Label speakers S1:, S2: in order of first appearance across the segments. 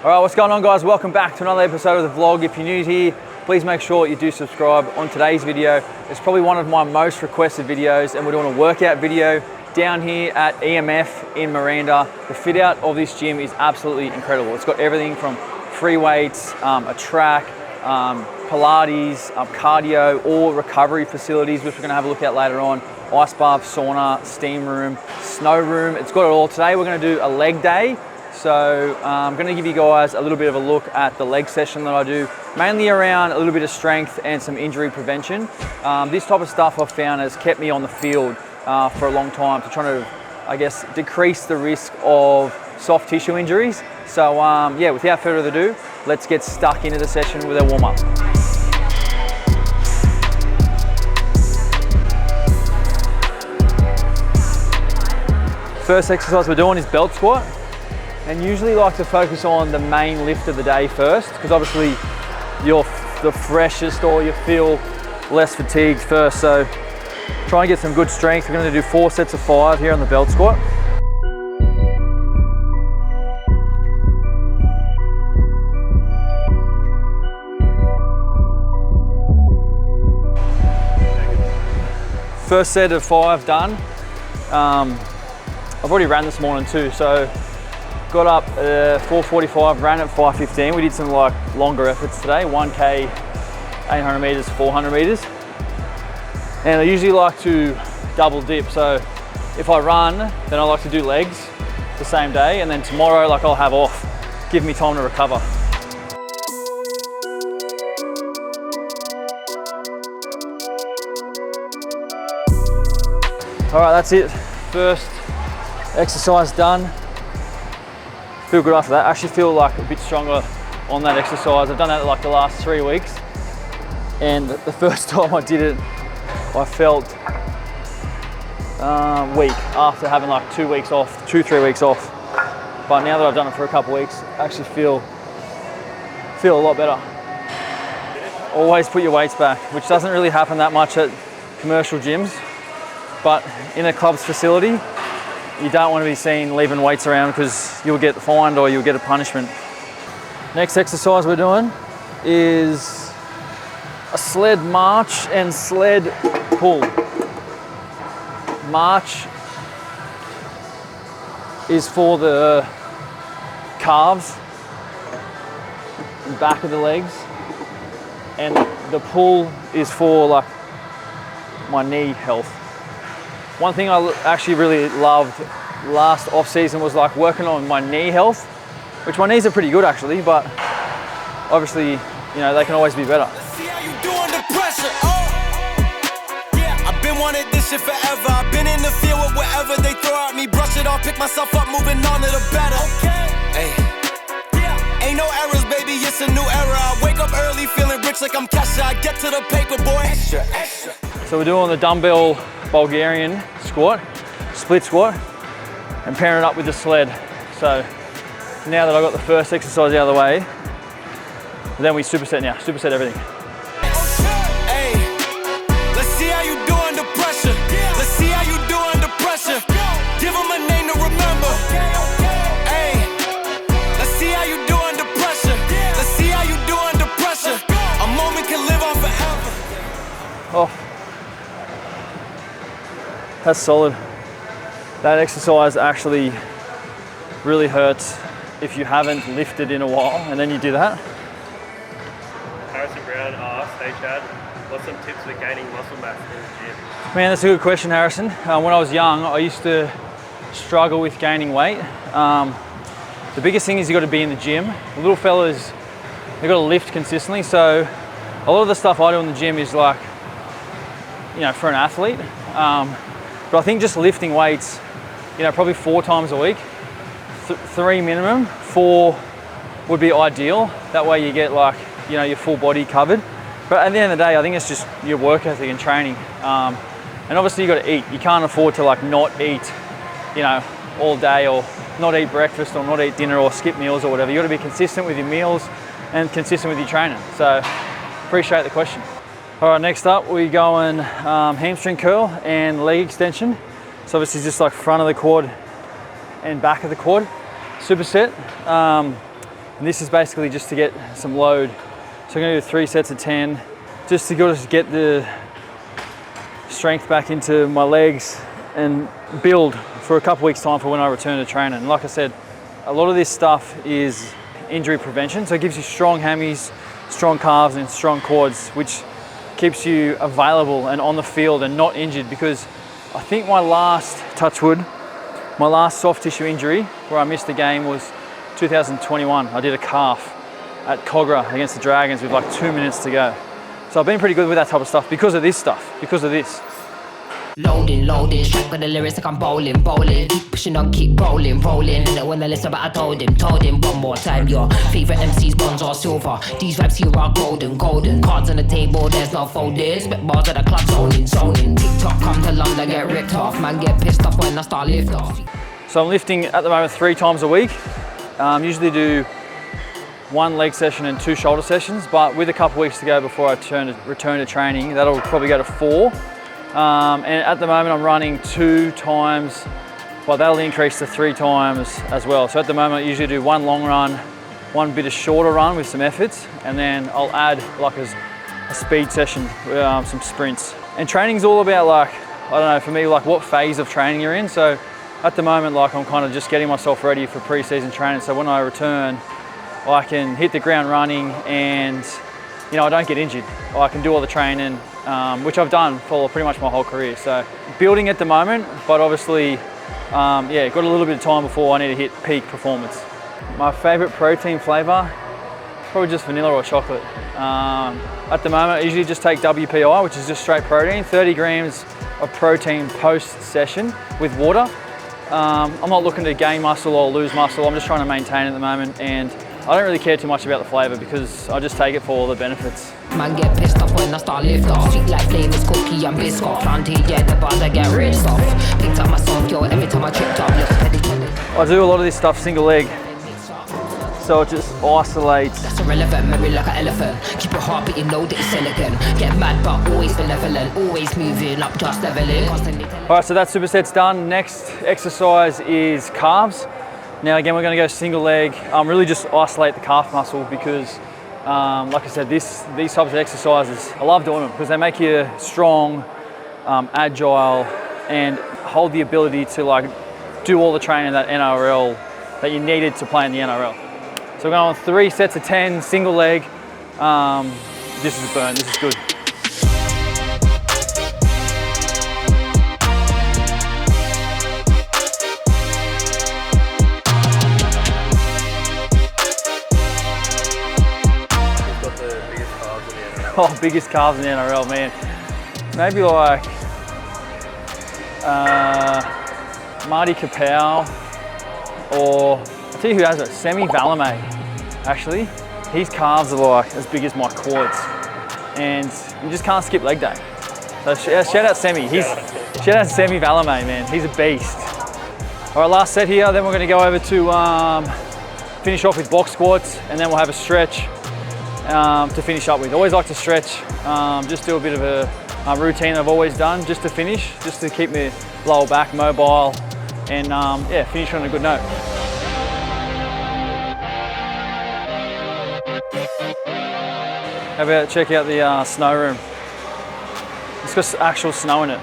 S1: All right, what's going on, guys? Welcome back to another episode of the vlog. If you're new here, please make sure you do subscribe. On today's video, it's probably one of my most requested videos, and we're doing a workout video down here at EMF in Miranda. The fit out of this gym is absolutely incredible. It's got everything from free weights, a track, Pilates, cardio, all recovery facilities, which we're gonna have a look at later on. Ice bath, sauna, steam room, snow room. It's got it all. Today we're gonna do a leg day. So I'm gonna give you guys a little bit of a look at the leg session that I do, mainly around a little bit of strength and some injury prevention. This type of stuff I've found has kept me on the field for a long time to try to, I guess, decrease the risk of soft tissue injuries. So yeah, without further ado, let's get stuck into the session with our warm up. First exercise we're doing is belt squat. And usually like to focus on the main lift of the day first, because obviously you're the freshest or you feel less fatigued first. So try and get some good strength. We're going to do 4 sets of 5 here on the belt squat. First set of 5 done. I've already ran this morning too, so got up 4:45, ran at 5:15. We did some like longer efforts today, 1K, 800 meters, 400 meters. And I usually like to double dip. So if I run, then I like to do legs the same day. And then tomorrow, like I'll have off, give me time to recover. All right, that's it. First exercise done. Feel good after that. I actually feel like a bit stronger on that exercise. I've done that like the last 3 weeks, and the first time I did it, I felt weak after having like 2 weeks off, 2-3 weeks off. But now that I've done it for a couple of weeks, I actually feel a lot better. Always put your weights back, which doesn't really happen that much at commercial gyms, but in a club's facility, you don't want to be seen leaving weights around because you'll get fined or you'll get a punishment. Next exercise we're doing is a sled march and sled pull. March is for the calves and back of the legs, and the pull is for like my knee health. One thing I actually really loved last off season was like working on my knee health, which my knees are pretty good actually, but obviously, you know, they can always be better.
S2: Let's see how you do under pressure. Oh, yeah, I've been wanting this shit forever. I've been in the field with whatever they throw at me. Brush it off, pick myself up, moving on to the better. Okay. Hey. Yeah. Ain't no errors, baby, it's a new era. I wake up early feeling rich like I'm Kesha. I get to the paper, boy. Extra, extra.
S1: So we're doing the dumbbell Bulgarian squat, split squat, and pairing it up with the sled. So now that I've got the first exercise out of the way, then we superset now, superset everything.
S2: Hey, let's see how you do under pressure. Let's see how you do under pressure. Give them a name to remember. Hey, let's see how you do under pressure. Let's see how you do under pressure. A moment can live on forever.
S1: Oh. That's solid. That exercise actually really hurts if you haven't lifted in a while, and then you do that.
S3: Harrison Brown asked, hey Chad, what's some tips for gaining muscle mass in the gym?
S1: Man, that's a good question, Harrison. When I was young, I used to struggle with gaining weight. The biggest thing is you got to be in the gym. The little fellas, they got to lift consistently. So a lot of the stuff I do in the gym is like, you know, for an athlete. But I think just lifting weights, you know, probably 4 times a week, 3 minimum, 4 would be ideal. That way you get like, you know, your full body covered. But at the end of the day, I think it's just your work ethic and training. And obviously you got to eat. You can't afford to like not eat, you know, all day, or not eat breakfast, or not eat dinner, or skip meals or whatever. You got to be consistent with your meals and consistent with your training. So appreciate the question. All right, next up we're going hamstring curl and leg extension. So obviously just like front of the quad and back of the quad, superset. And this is basically just to get some load. So I'm gonna do 3 sets of 10, just to get the strength back into my legs and build for a couple weeks time for when I return to training. And like I said, a lot of this stuff is injury prevention. So it gives you strong hammies, strong calves and strong quads, which keeps you available and on the field and not injured, because I think my last, touch wood, my last soft tissue injury where I missed the game was 2021. I did a calf at Cogra against the Dragons with like 2 minutes to go. So I've been pretty good with that type of stuff because of this stuff, because of this.
S4: Loading, strike with the lyrics like I'm bowling. Keep pushing on, keep rolling. And when I listen, but I told him one more time. Your favorite MCs, bronze or silver. These vibes here are golden. Cards on the table, there's no folders. Spit bars at the club, zoning. TikTok come to London, get ripped off. Man, get pissed off when I start lift off.
S1: So I'm lifting at the moment 3 times a week. Usually do 1 leg session and 2 shoulder sessions, but with a couple weeks to go before I return to training, that'll probably go to 4. And at the moment I'm running 2 times, well, that'll increase to 3 times as well. So at the moment I usually do 1 long run, 1 bit of shorter run with some efforts, and then I'll add like a speed session, some sprints. And training's all about, like, I don't know, for me, like what phase of training you're in. So at the moment, like, I'm kind of just getting myself ready for pre-season training. So when I return, I can hit the ground running and, you know, I don't get injured. I can do all the training, which I've done for pretty much my whole career. So building at the moment, but obviously, yeah, got a little bit of time before I need to hit peak performance. My favorite protein flavor, probably just vanilla or chocolate. At the moment, I usually just take WPI, which is just straight protein, 30 grams of protein post-session with water. I'm not looking to gain muscle or lose muscle. I'm just trying to maintain at the moment, and I don't really care too much about the flavour because I just take it for all the benefits.
S4: Man, get pissed off when I start lift off. Sweet like flavours, cookie and biscuit. Planted, yeah, the bars I get rinsed off. Picked up myself, yo, every time I tripped up.
S1: I do a lot of this stuff single leg, so it just isolates.
S4: That's irrelevant, memory like an elephant. Keep your heart, but you know that it's silicon. Get mad, but always benevolent. Always moving up, just leveling.
S1: All right, so that superset's done. Next exercise is calves. Now again, we're going to go single leg. Really just isolate the calf muscle because, like I said, these types of exercises, I love doing them because they make you strong, agile, and hold the ability to like do all the training that NRL that you needed to play in the NRL. So we're going on 3 sets of 10, single leg. This is a burn, this is good. Oh, biggest calves in the NRL, man. Maybe like Marty Kapow, or I'll tell you who has it, Semi Valame, actually. His calves are like as big as my quads, and you just can't skip leg day. So shout out Semi. Shout out Semi Valame, man. He's a beast. All right, last set here. Then we're going to go over to finish off with box squats, and then we'll have a stretch to finish up with. I always like to stretch, just do a bit of a routine I've always done just to finish, just to keep my lower back mobile, and yeah, finish on a good note. How about check out the snow room? It's got actual snow in it.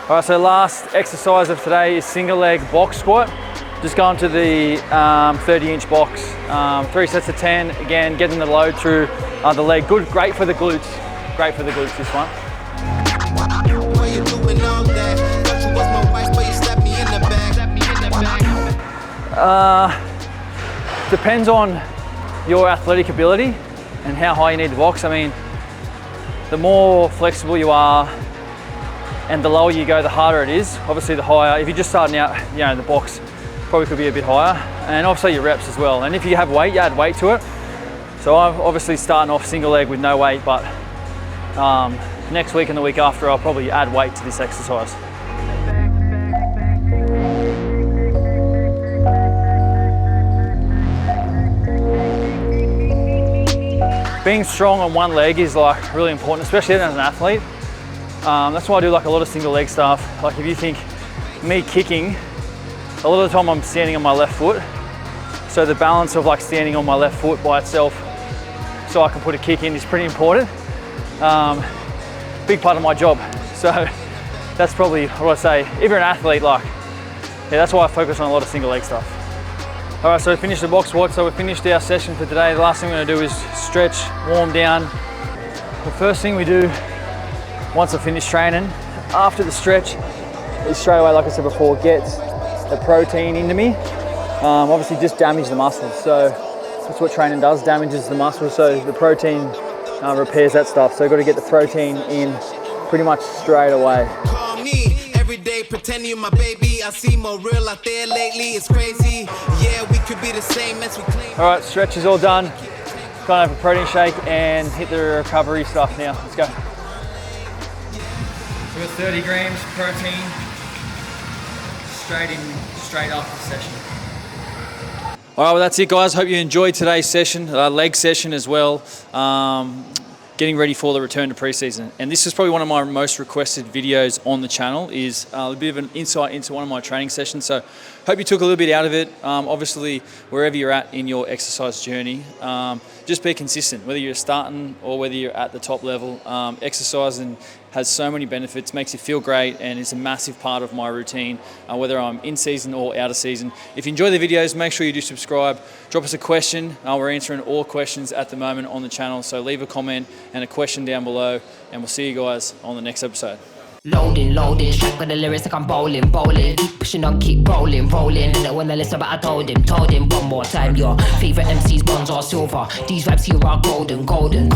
S1: All right, so last exercise of today is single leg box squat. Just going to the 30-inch box, 3 sets of 10. Again, getting the load through the leg. Good, great for the glutes. Great for the glutes, this one. Depends on your athletic ability and how high you need to box. I mean, the more flexible you are and the lower you go, the harder it is. Obviously the higher, if you're just starting out, you know, the box probably could be a bit higher, and also your reps as well. And if you have weight, you add weight to it. So I'm obviously starting off single leg with no weight, but next week and the week after, I'll probably add weight to this exercise. Being strong on one leg is like really important, especially as an athlete. That's why I do like a lot of single leg stuff. Like if you think me kicking, a lot of the time I'm standing on my left foot, So the balance of like standing on my left foot by itself so I can put a kick in is pretty important. Big part of my job. So that's probably what I say. If you're an athlete, like, yeah, that's why I focus on a lot of single leg stuff. All right, so we finished the box squat. So we finished our session for today. The last thing we're gonna do is stretch, warm down. The first thing we do once I finish training, after the stretch, is straight away, like I said before, get the protein into me. Obviously just damage the muscles. So that's what training does, damages the muscles. So the protein repairs that stuff. So you've got to get the protein in pretty much straight away.
S2: Call me every day, pretending you're my baby. I see more real out there lately, it's crazy. Yeah, we could be the same as we claim.
S1: All right, stretch is all done. Gonna have a protein shake and hit the recovery stuff now. Let's go. So we've got 30 grams protein straight after the session. All right, well that's it guys. Hope you enjoyed today's session, leg session as well. Getting ready for the return to preseason. And this is probably one of my most requested videos on the channel, is a bit of an insight into one of my training sessions. So hope you took a little bit out of it. Obviously, wherever you're at in your exercise journey, just be consistent, whether you're starting or whether you're at the top level. Exercising has so many benefits, makes you feel great, and it's a massive part of my routine, whether I'm in season or out of season. If you enjoy the videos, make sure you do subscribe. Drop us a question. We're answering all questions at the moment on the channel, so leave a comment and a question down below, and we'll see you guys on the next episode.
S4: Loading, track with the lyrics like I'm bowling. Keep pushing on, keep rolling. And when I listen, but I told him one more time. Your favorite MC's bronze or silver. These vibes here are golden. Can't